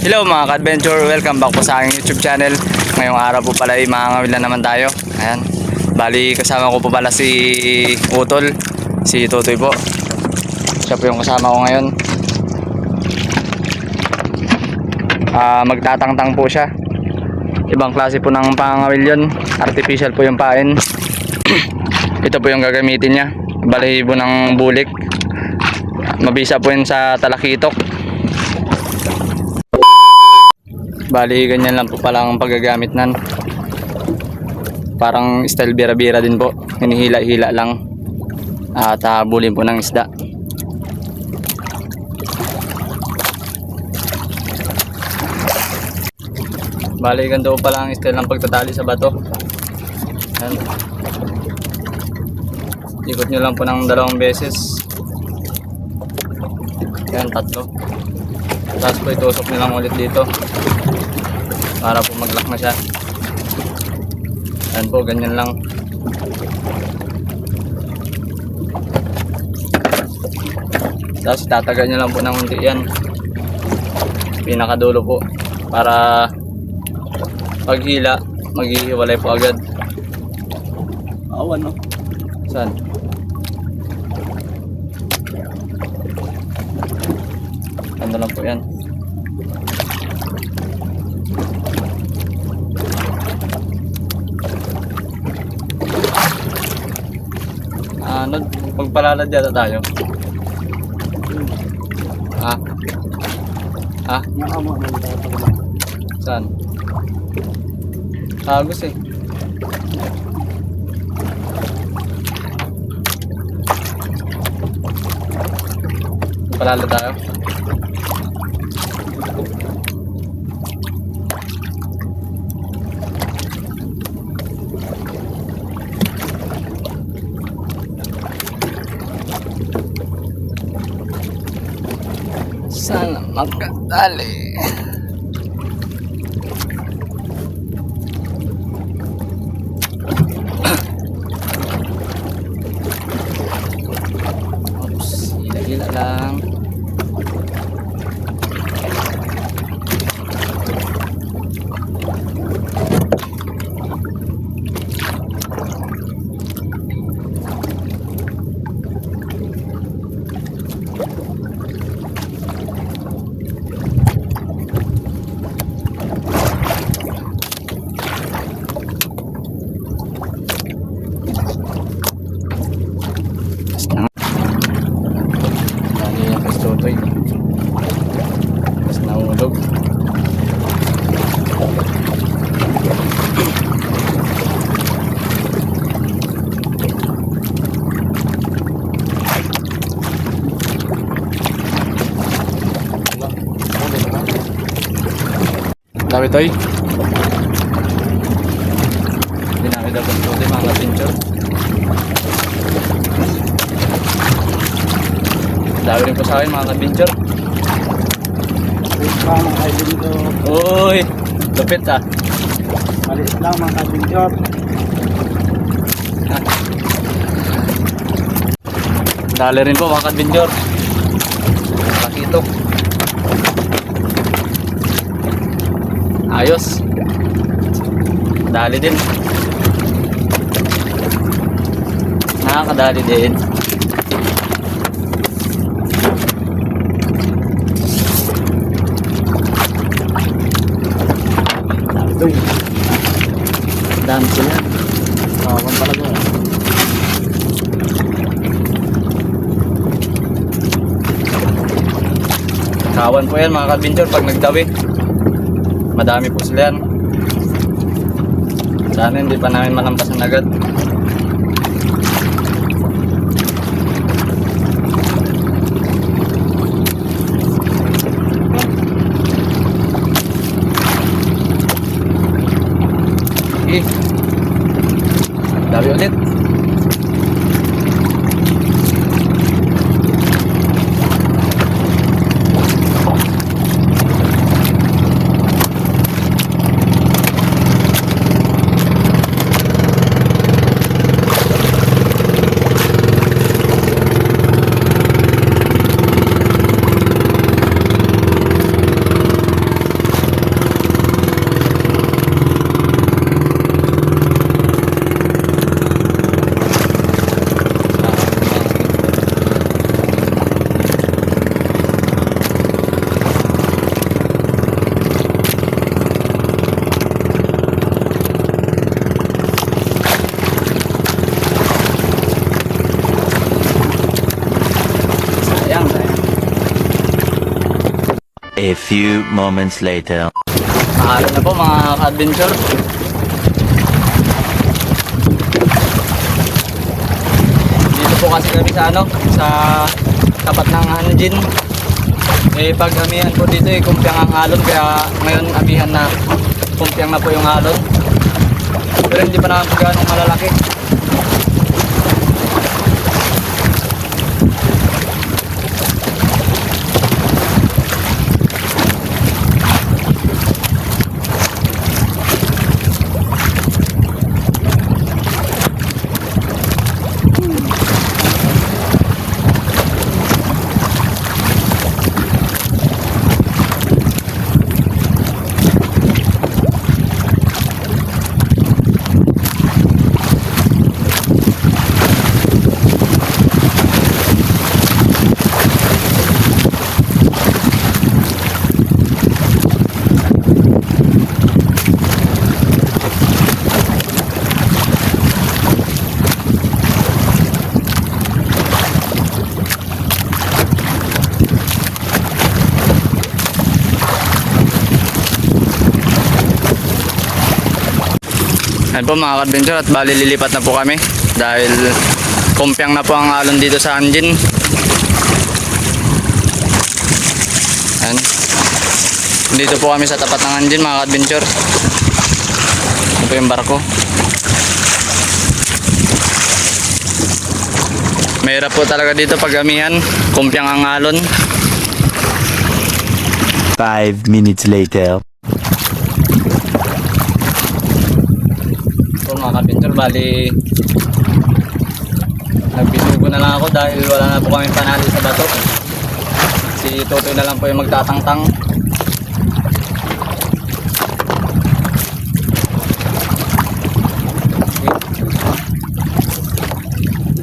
Hello mga ka-adventure, welcome back po sa aking YouTube channel. Ngayong araw po pala ay mangangawil na naman tayo. Ayan. Bali kasama ko po pala si Utol, si Tutoy po. Siya po yung kasama ko ngayon. Magtatangtang po siya. Ibang klase po ng pangangawil yun. Artificial po yung pain. Ito po yung gagamitin niya. Balahibo ng bulik. Mabisa po yun sa talakitok. Bali ganyan lang po pala ang paggagamit nan. Parang style bira-bira din po. Hinihila-hila lang. At habulin po ng isda. Bali ganito po pala ang style ng pagtatali sa bato. Ayan. Ikot nyo lang po ng 2 beses. Ayan, 3. Tapos po itusok nyo lang ulit dito para po mag-lock na siya. Ayan po, ganyan lang. Tapos tatagal nyo lang po ng unti yan, pinakadulo po, para paghila maghihiwalay po agad. Awan no? Saan? Ano lang po yan. Pagpalalad yata tayo. Ha? Ha? Saan? Agos eh. Pagpalalad tayo. Sana magkatali. Oops, hila-hila lang. Tutoy. Tapos nahulog. Dami toy. Dinami daw ng tutoy mga ka-adventure. Dami rin po sa akin mga ka-adventure. Uy, lupit ah. Maliit lang mga ka-adventure. Dali rin po mga ka-adventure. Pakitok. Ayos. Dali din. Nakakadali din. Dami sila. Kawan pala ko. Kawan po yan mga ka-adventure pag nagdawi. Madami po sila yan. Sana hindi pa namin malampasan agad. Dami ulit. A few moments later. Mahalo na po mga ka-adventure. Dito po kasi kami sa sa tapat ng Hanjin. Pag amihan po dito kumpiang ang alon, kaya ngayon amihan na kumpiang na po yung alon. Pero hindi pa naman po ganong malalaki. Ayan po mga ka-adventure, at bali lilipat na po kami dahil kumpyang na po ang alon dito sa Hanjin. Ayan. Dito po kami sa tapat ng Hanjin mga ka-adventure. Ito po yung barko. Mahirap po talaga dito pag amihan, kumpyang ang alon. 5 minutes later. Mga ka-adventure, bali nagbisugo na lang ako dahil wala na po kami panali sa bato. Si Totoy na lang po yung magtatangtang.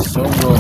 Sugo.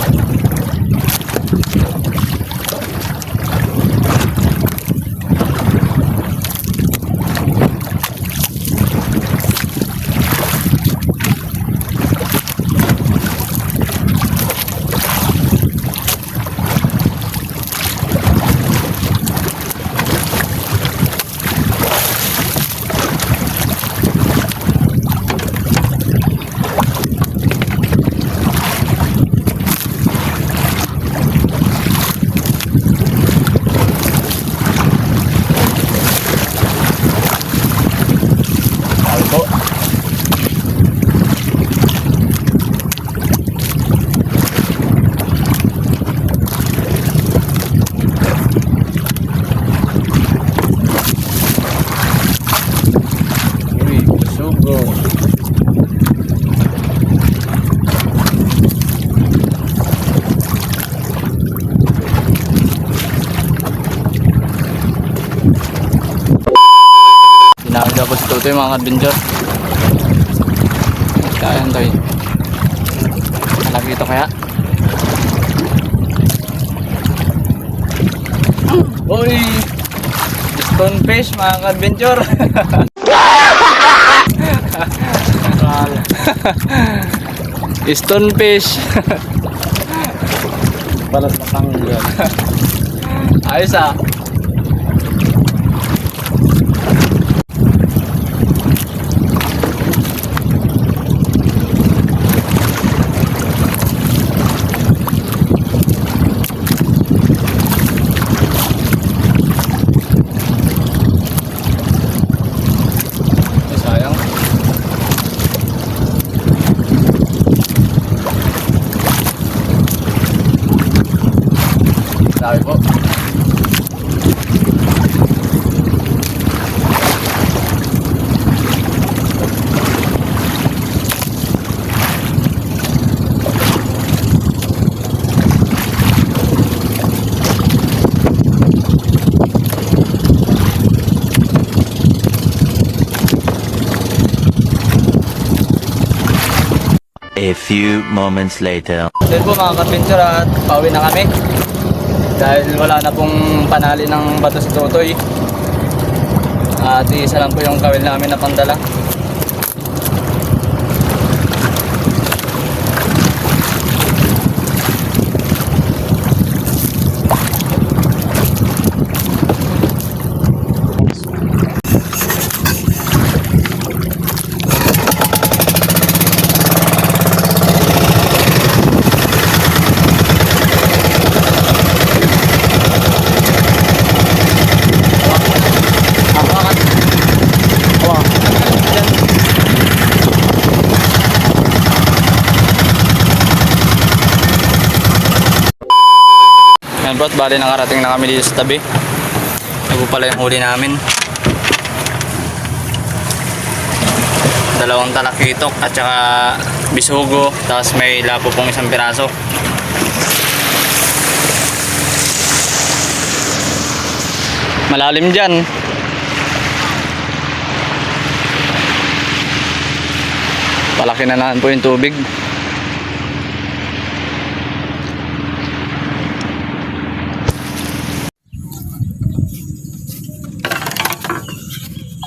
Tinawag si Totoy mga ka-adventure. Kaya Toy. Malaki ito kaya. Uy! Stonefish mga ka-adventure. Stonefish. Balas na tanggal. Ayos ah. Dami po. A few moments later. Then po mga ka-adventure, at pauwi na kami. Dahil wala na pong panali ng bato si Totoy. At isa lang po yung kawil namin na pandala. Ayan po at bali nakarating na kami dito sa tabi. Ito po pala yung huli namin. 2 talakitok at saka bisugo. Tapos may lapo pong 1 piraso. Malalim dyan. Palaki na naman po yung tubig.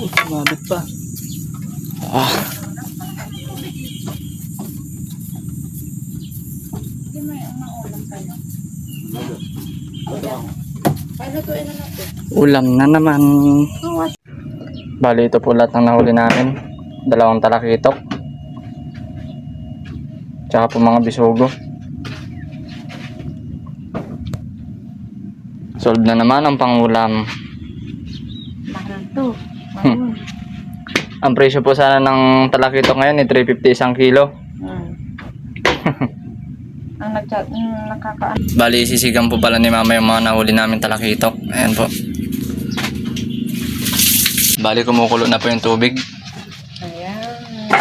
Sumabit pa. Ah, ulam na naman. Bali ito po lahat ng nahuli namin. 2 talakitok. Tsaka po mga bisugo. Solve na naman ang pangulam. Mahal to. Ang presyo po sana ng talakitok ngayon ay 350 isang kilo. Ang nakakaan. Bali sisigang po pala ni mama yung mga nahuli namin talakitok. Ayan po. Bali kumukulo na po yung tubig. Ayan.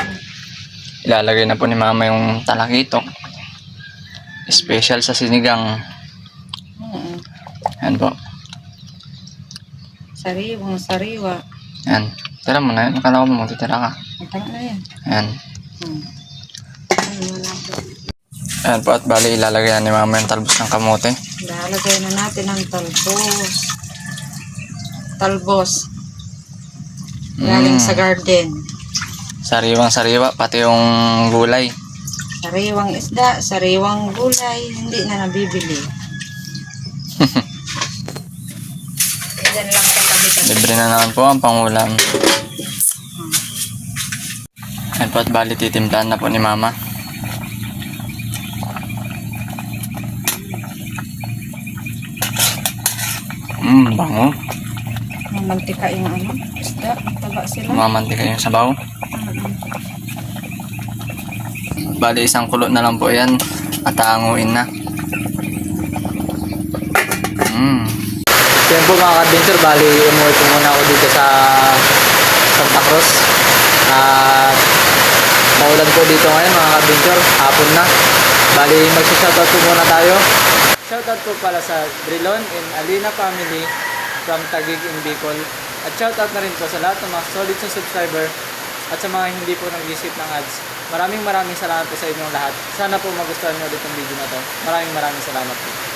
Ilalagay na po ni mama yung talakitok. Special sa sinigang. Ayan po. Sariwang sariwa. Ayan. Tira mo na yun. Akala ko magtitira ka. Ang tama na yan. Ayan. Ano na po. Ayan po at bali ilalagay na ni mama yung talbos ng kamote. Lalagay na natin ang talbos. Talbos. Galing sa garden. Sariwang sariwa. Pati yung gulay. Sariwang isda, sariwang gulay. Hindi na nabibili. Diyan lang sa tabi-tabi. Libre na naman po ang pangulam. Ayan po at bali titimplahan na po ni mama. Bango. Mamantika yung ano, isda. Taba sila. Mamantika yung sabaw. Bali isang kulot na lang po yan. At aanguin na. Yan po mga ka-adventure. Bali umuwi po muna ako dito sa Santa Cruz. At maulan po dito ngayon mga ka-adventure. Hapon na. Bali magsa-shoutout po muna tayo. Shoutout po pala sa Drilon and Alina family from Taguig in Bicol. At shoutout na rin po sa lahat ng mga solid sa subscriber at sa mga hindi po nag-isip ng ads. Maraming salamat po sa inyong lahat. Sana po magustuhan nyo ulit ang video na to. Maraming salamat po.